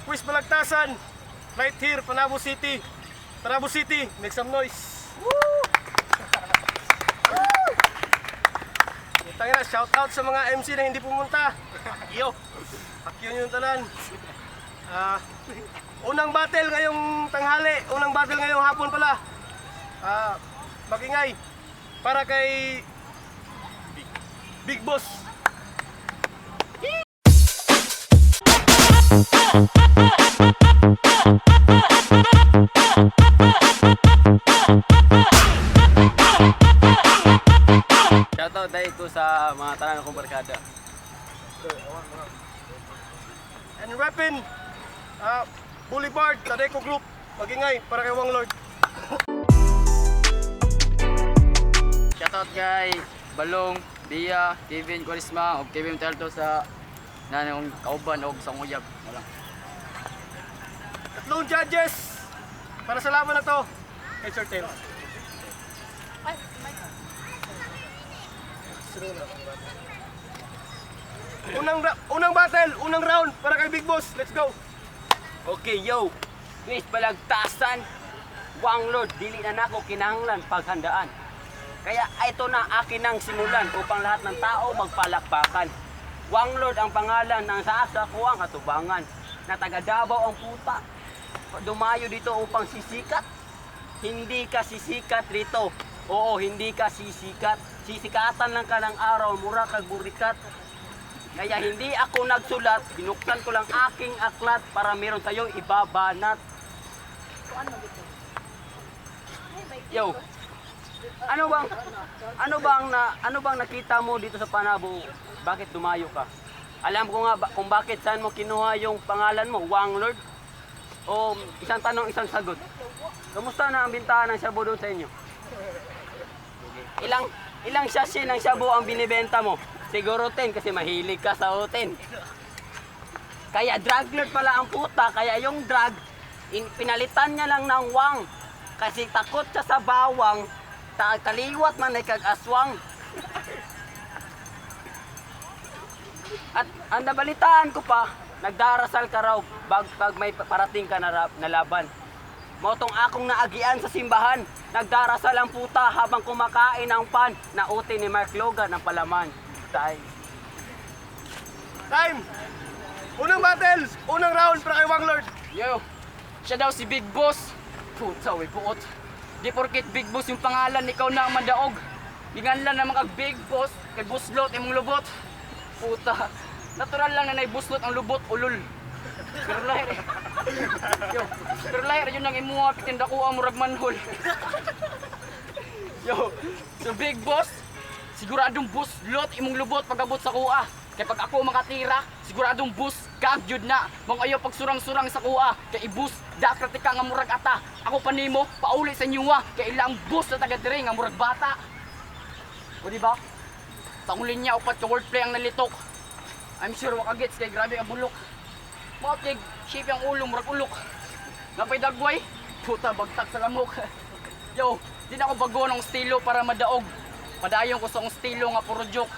Quiz Balagtasan. Right here, Panabo City. Panabo City, make some noise. Woo! Tangina na, shout out sa mga MC na hindi pumunta. Yo, hakyon yung tanan. Unang battle ngayong tanghali, unang battle ngayong hapon pala. Magingay para kay Big Boss. Shoutout dahil ko sa mga tanan kong barkada. And reppin Boulevard, Tadeco Group. Magingay para kay Wang Lord. Shoutout kay Balong, Bia, Kevin Corisma, o Kevin Telto sa nanong kauban o sa nguyab. Wala. Tatlong judges para sa laban na to. Heads or tails? Unang battle, unang round para kay Big Boss. Let's go. Okay, yo! Quiz Balagtasan, Wang Lord, dili na nako kinahanglan paghandaan. Kaya ito na akin ang simulan upang lahat ng tao magpalakpakan. Wang Lord ang pangalan ng sa ko ang katubangan. Na taga Davao ang puta. Dumayo dito upang sisikat. Hindi ka sisikat rito. Oo, hindi ka sisikat. Sisikatan lang ka ng araw, mura kag burikat. Kaya hindi ako nagsulat, binuksan ko lang aking aklat para meron tayong ibabanat. Yo. Ano bang nakita mo dito sa Panabo? Bakit dumayo ka? Alam ko nga kung bakit saan mo kinuha yung pangalan mo, Wang Lord. O isang tanong, isang sagot. Kamusta na ang bintahan ng shabu doon sa inyo? Ilang sachet ng shabu ang binibenta mo? Siguro 10 kasi mahilig ka sa 10. Kaya drug lord pala ang puta, kaya yung drug, pinalitan niya lang ng wang. Kasi takot siya sa bawang, kaliwat man ay kag-aswang. At ang nabalitaan ko pa, nagdarasal ka raw pag may parating ka na laban. Motong akong naagian sa simbahan, nagdarasal ang puta habang kumakain ng pan na uti ni Mark Logan ng palaman. Time! Unang battle, unang round para kay Wang Lord. Yo, siya daw si Big Boss. Puta, way puot. Di porkit Big Boss yung pangalan, ikaw na ang mandaog. Ginganlan naman kag Big Boss, kay buslot imong lubot. Puta, natural lang na naibuslot ang lubot, ulol. Pero lahir eh. Yo, pero lahir yun ang imuha, pitinda ko ang murag manhol. Yo, so Big Boss, siguradong buslot imong lubot pag-abot sa kuha. Kaya pag ako makatira, siguradong bus, kagyud na. Mga ayaw pag surang-surang sa kuha. Kaya ibus, dakrati ka nga murag ata. Ako pa nimo, pauli sa inyuwa. Kaya ilang bus na taga-dire nga murag bata. O diba? Sa akong linya, upat ka wordplay ang nalitok. I'm sure wakagets kay grabe ang bulok. Matig, shape ang ulo, murag ulok. Napay dagway, puta bagtak sa lamok. Yo, di na ako bago ng estilo para madaog. Madayon ko sa akong estilo nga puro joke.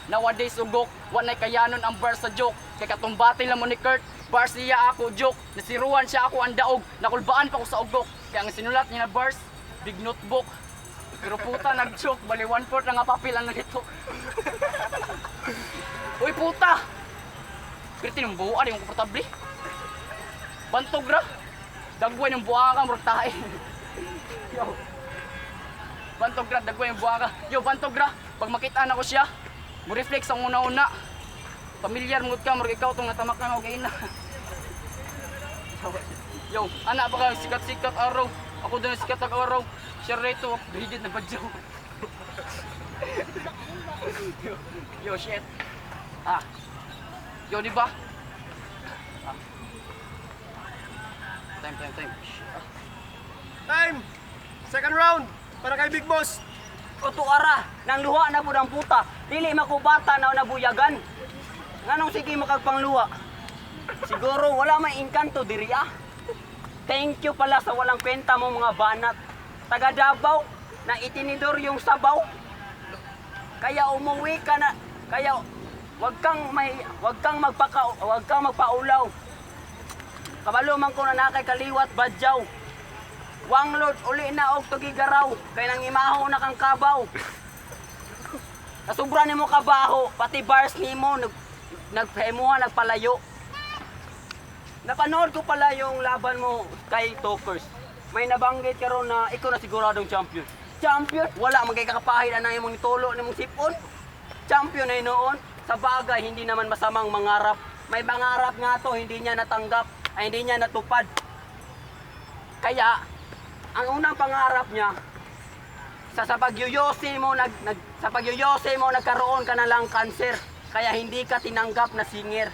Nowadays ugok, wanay kayanon ang bar sa joke. Kay katumbati lang mo ni Kurt, bars niya ako joke. Nasiruan siya ako ang daog, nakulbaan pa ko sa ugok. Kaya ang sinulat niya na bars, big notebook. Pero puta nag-joke, bali 1/4 na nga papel ang nalito. Uy puta! Pero tinumbuan yung komportable. Bantog ra. Dagway ng buwaka, murag tae. Yo. Bantog ra, dagway ng buwaka. Yo, bantog ra. Pag makita na ko siya, mo reflex ang una-una. Pamilyar mo ka, murag ikaw itong natamak na okay na. Yo, anak pa ka, sikat-sikat araw. Ako din sikat ang araw. Siya rito, graded na badyaw. Yo, shit. Yo, di ba? Time. Time! Second round para kay Big Boss. Kutuara, nang luha na po ng puta. Dili makubata na nabuyagan. Nganong sige makagpangluha? Siguro wala may inkanto diri ah. Thank you pala sa walang kwenta mo mga banat. Taga Davao na itinidor yung sabaw. Kaya umuwi ka na. Kaya wag kang magpaulaw. Kabalo man ko na nakay kaliwat badyaw. Wanglord uli na og tugigaraw kay nang imaho na kang kabaw. Nasubra nimo kabaho pati bars nimo nagpahimuha nagpalayo. Napanood ko pala yung laban mo kay Tokers. May nabanggit karon na ikaw na siguradong champion. Champion? Wala magay kakapahid na imong nitulo nimong sipon. Champion ay noon. Sa bagay hindi naman masamang mangarap. May mangarap nga to hindi niya natanggap, ay hindi niya natupad. Kaya ang unang pangarap niya sa pagyuyose mo nagkaroon ka na lang cancer. Kaya hindi ka tinanggap na singer.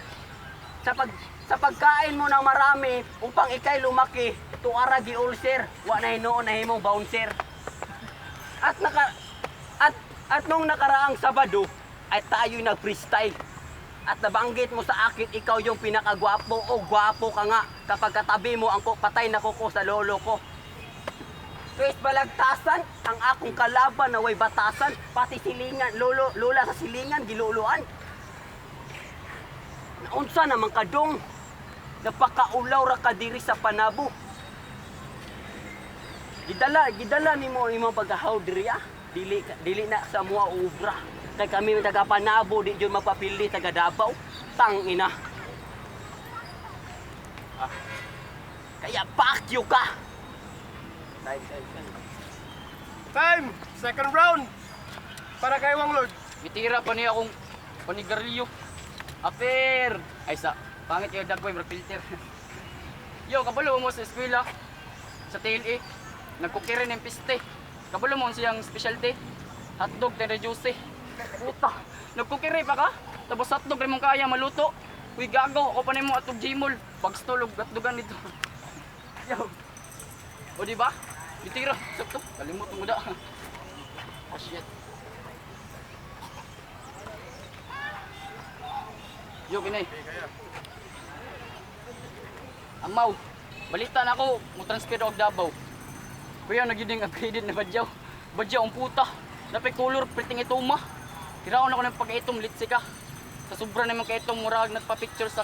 Sa pagkain mo ng marami upang ikay lumaki, tuara gi ulcer, wa na hinoon na himong bouncer. At nung nakaraang Sabado ay tayo'y nag-freestyle. At nabanggit mo sa akin ikaw yung pinakagwapo o gwapo ka nga kapag katabi mo ang patay na kuko sa lolo ko. Tuwis balagtasan ang akong kalaban na way batasan, pati silingan, lola sa silingan, giluluan. Naunsa naman kadong, napakaulaw ra ka diri sa panabo. Gidala nimo imong paghahaw diri dili na sa mua ubra. Kay kami taga Panabo di jud magpapili taga Davao. Tang ina. Kaya pakyo ka. Time! Second round! Para kay Wanglord. Bitira pa niya akong panigarilyo. Affair! Ay sa, pangit yung dagway, filter. Yo, kabalo mo sa eskwela. Sa TLA. Nagkukirin ng piste. Kabalo mo siyang specialty. Hotdog, tender juice. Puta, nagkukiri pa ka? Tapos hotdog rin mong kaya maluto. Uy, gago, ako pa mo atog Gmall. Pagstulog, gatdugan dito. Yo. O diba? Bitira, sakto. Kalimut mo da. Oh shit. Yo, kinay. Amaw, balita na ako, mo transfer og Davao. Kuya, nagiging upgraded na badyaw. Badyaw ang puta. Napay color, priting ituma. Tiraon ako ng pag-itom, litsi ka. Sa sobra naman kaitom, murag nagpa-picture sa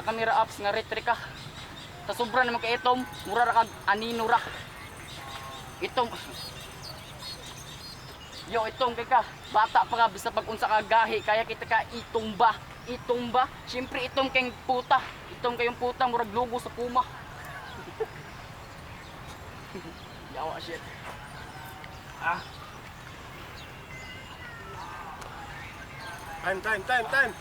camera apps nga retrika. Sa sobra naman kaitom, mura ra kag anino ra. Itong yo, itong kay ka, bata pa ka, bisa pag-unsa ka gahi, kaya kita ka itumba. Itumba, siyempre itong kayong puta. Itong kayong puta, murag logo sa Puma. Yawa shit. Time!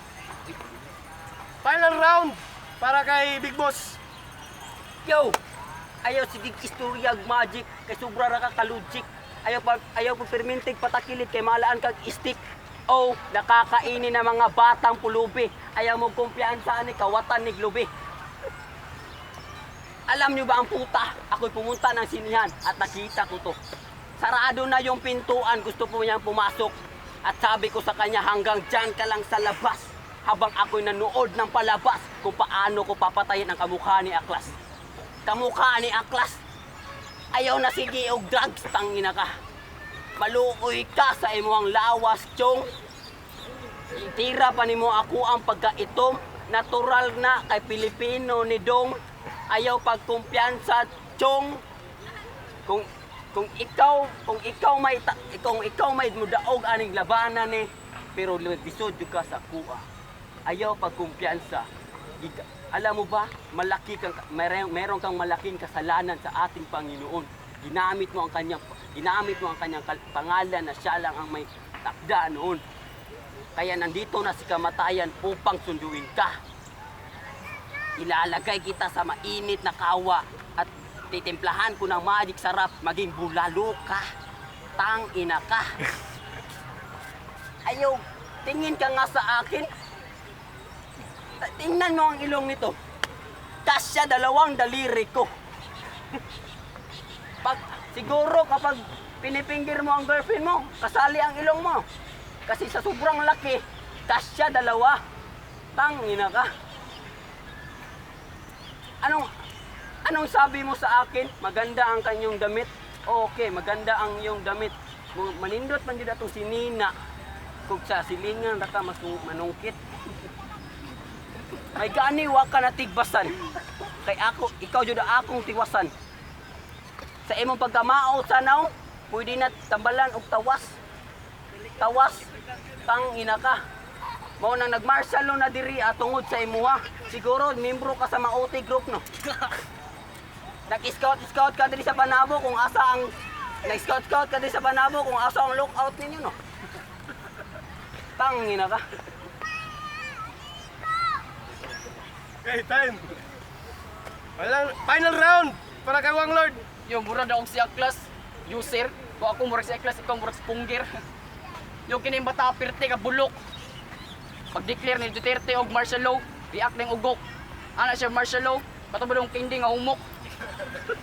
Final round! Para kay Big Boss. Yo! Ayaw sige istoryag magic kay sobra ra ka kalugik. Ayaw pag permintig patakilit kay malaan kag stick. Oh, nakakainin ng mga batang pulubi. Ayaw mo kumpiyansa ni kawatan ni Globe. Alam niyo ba ang puta? Ako'y pumunta ng sinihan at nakita ko to. Sarado na yung pintuan, gusto po niyang pumasok. At sabi ko sa kanya, hanggang dyan ka lang sa labas. Habang ako'y nanood ng palabas kung paano ko papatayin ang kamukha ni Aklas. Kamukha ni Aklas. Ayaw na sige og drugs, tangina ka. Maluoy ka sa imuang lawas, chong. Itira pa nimo ako ang pagkaitom. Natural na kay Pilipino ni Dong. Ayaw pagkumpiyansa, chong. Kung ikaw may mudaog aning labanan ni, pero lisod ka sa kuha. Ayaw pagkumpiyansa. Alam mo ba, meron kang malaking kasalanan sa ating Panginoon. Ginamit mo ang kanyang pangalan na siya lang ang may takda noon. Kaya nandito na si kamatayan upang sunduin ka. Ilalagay kita sa mainit na kawa at titimplahan ko ng magic sarap, maging bulalo ka. Tang ina ka. Ayaw, tingin ka nga sa akin. Tingnan mo ang ilong nito. Kasya 2 daliri ko. Siguro kapag pinipinggir mo ang girlfriend mo, kasali ang ilong mo. Kasi sa sobrang laki, kasya 2. Tang ina ka. Anong sabi mo sa akin? Maganda ang kanyang damit. Okay, maganda ang iyong damit. Manindot man dito si Nina. Kung sa silingan, raka mas manungkit. May gani wa ka na tigbasan. Kay ako, ikaw jud akong tiwasan. Sa imong pagkamao tanaw, pwede na tambalan og tawas. Tawas tang ina ka. Mao nang nagmartial law na diri tungod sa imuha. Siguro membro ka sa Maote group no. Nag-scout ka diri sa Panabo kung asa ang nag-scout ka diri sa Panabo kung asa ang lookout ninyo no. Tang ina ka. Okay, time. Final round para kay Wanglord. Yung mura daw siya class, user. Kung ako mura siya class, ikaw mura sa punggir. Yung kining bata pirte ka bulok. Pag-declare ni Duterte og martial law, react ng ugok. Ana siya martial law, patubodong kindi nga humok.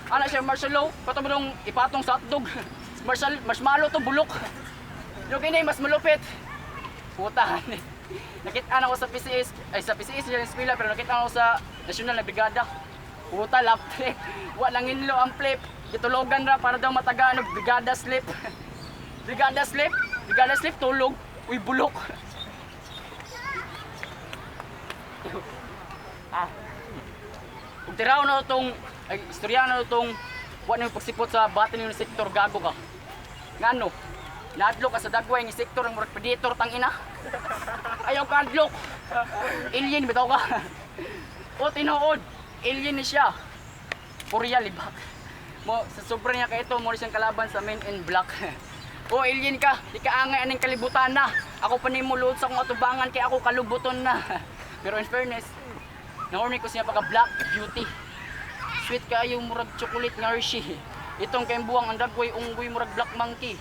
Ana siya martial law, patubodong ipatong sa hotdog. Mas malo to bulok. Yung kini mas malupit. Puta. Nakita na ko sa PCS, sa PCS dyan sa pero nakita na ko sa National na Brigada. Puta, lap trip. Walang inlo ang flip. Gitulogan ra para daw matagaan og Brigada slip. Brigada slip, tulog. Uy, bulok. Kung tiraw na itong, istorya na itong wala nang pagsipot sa batin yung sektor, gago ka. Nga no, naadlok ka sa dagway ng sektor ng murag predator tang ina. Ayaw ka adlok. Alien bitaw ka. O tinuod, alien ni siya. Purya libak. Mo sa sobra niya kay ito mo siyang kalaban sa Men in Black. O alien ka, di ka angay aning kalibutan na. Ako pa nimo luod sa kong atubangan kay ako kalubuton na. Pero in fairness, nahorny ko siya pagka Black Beauty. Sweet kayo murag chocolate nga Hershey. Itong kayong buwang ang dagway unggoy murag Black Monkey.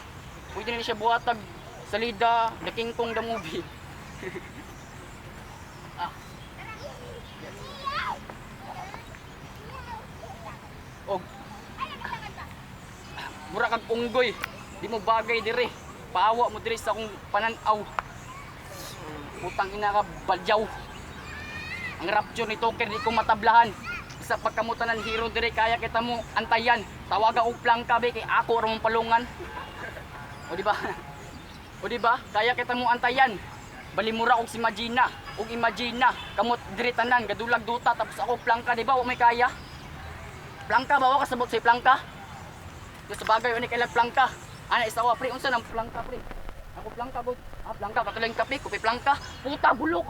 Pwede na siya buhatag salida, The King Kong the movie. Og mura kag unggoy, di mo bagay dire. Paawa mo dire sa akong pananaw. Putang ina ka balyaw. Ang rapture ni Toker di ko matablahan. Isa pagkamutanan hero dire kaya kita mo antayan. Tawaga og plangka be kay ako ra mong palungan. O di ba? O di ba? Kaya kita mo antayan. Balimura og si Magina, og Imagina, kamot dire tanan gadulag duta tapos ako plangka di ba? Wa may kaya. Plangka ba wa kasabot sa plangka? Yo sa bagay ani kay plangka. Ana isawa pre unsa nang plangka pre? Ako plangka bud. Plangka patuloy kape, kopi plangka. Puta bulok.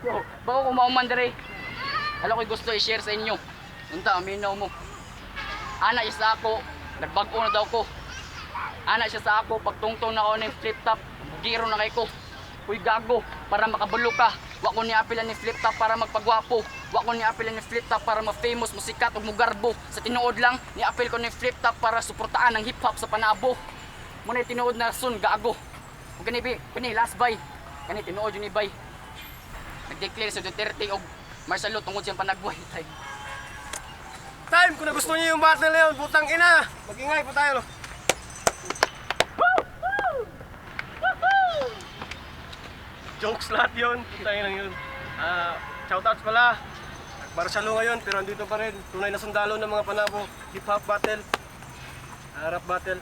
Yo, bago ko mauman dire. Alam ko gusto i-share sa inyo. Unta aminaw mo. Ana isa ako, nagbag-o na daw ko. Ana siya sa ako pagtungtong na ako ng flip top. Giro na kay ko. Uy gago, para makabulo ka. Wa ko ni apilan ni flip top para magpagwapo. Wa ko ni apilan ni flip top para ma-famous, musikat ug mugarbo. Sa tinuod lang, ni apil ko ni flip top para suportaan ang hip hop sa Panabo. Muna tinuod na sun gago. Ug kani last buy. Kani tinuod yun ni buy. Nag-declare sa Duterte og martial law tungod siyang panagbuhay. Time, kung nagustuhan niyo yung battle na yun, putang ina. Mag-ingay po tayo. Jokes lahat yun. Putang ina yun. Shoutouts pala. Martial law ngayon, pero andito pa rin. Tunay na sundalo ng mga Panabo. Hip-hop battle. Rap battle.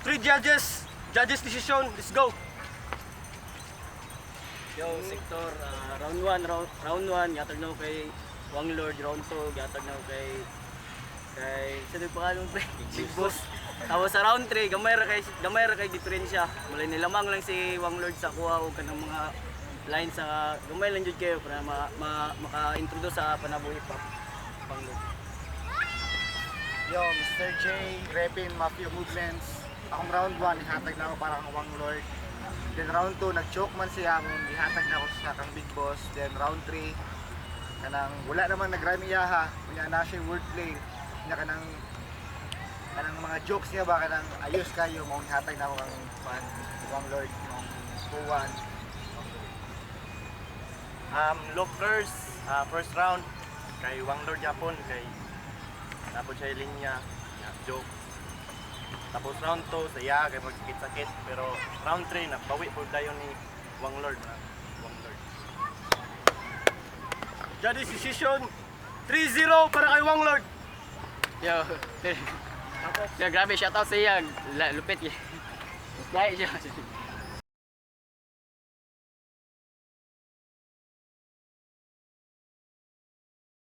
3 judges. Judges decision. Let's go. Yo, sector, round 1, gatag na ko kay Wanglord, round 2, gatag na ko kay sa nagpakalong pre, Big Boss. Tapos sa round 3, gamay ra kay diferensya. Malay nilamang lang si Wanglord sa kuha o kanang mga lines sa gamay lang jud kayo para maka-introduce sa Panabo hip hop. Wanglord. Yo, Mr. J, Repin, Mafia Movements. Akong round 1, ihatag na ako para kang Wanglord. Then round 2, nag-choke man siya akong ihatag na ako sa kang Big Boss. Then round 3, kanang wala naman nag-rhyme iyaha. Kanya na siya wordplay. Kanya kanang mga jokes niya ba, kanang ayos kayo. Maong ihatag na ako kang Wanglord, yung Kuwan. Lockers, first round, kay Wanglord Japon, kay tapos siya linya, joke. Tapos round 2 sa iya kay magsakit-sakit, pero round 3 nabawi po dayon ni Wanglord na Wanglord. Judges decision. 3-0 para kay Wanglord. Yo. Yo, grabe shoutout sa iya. Lupit. Dahil siya.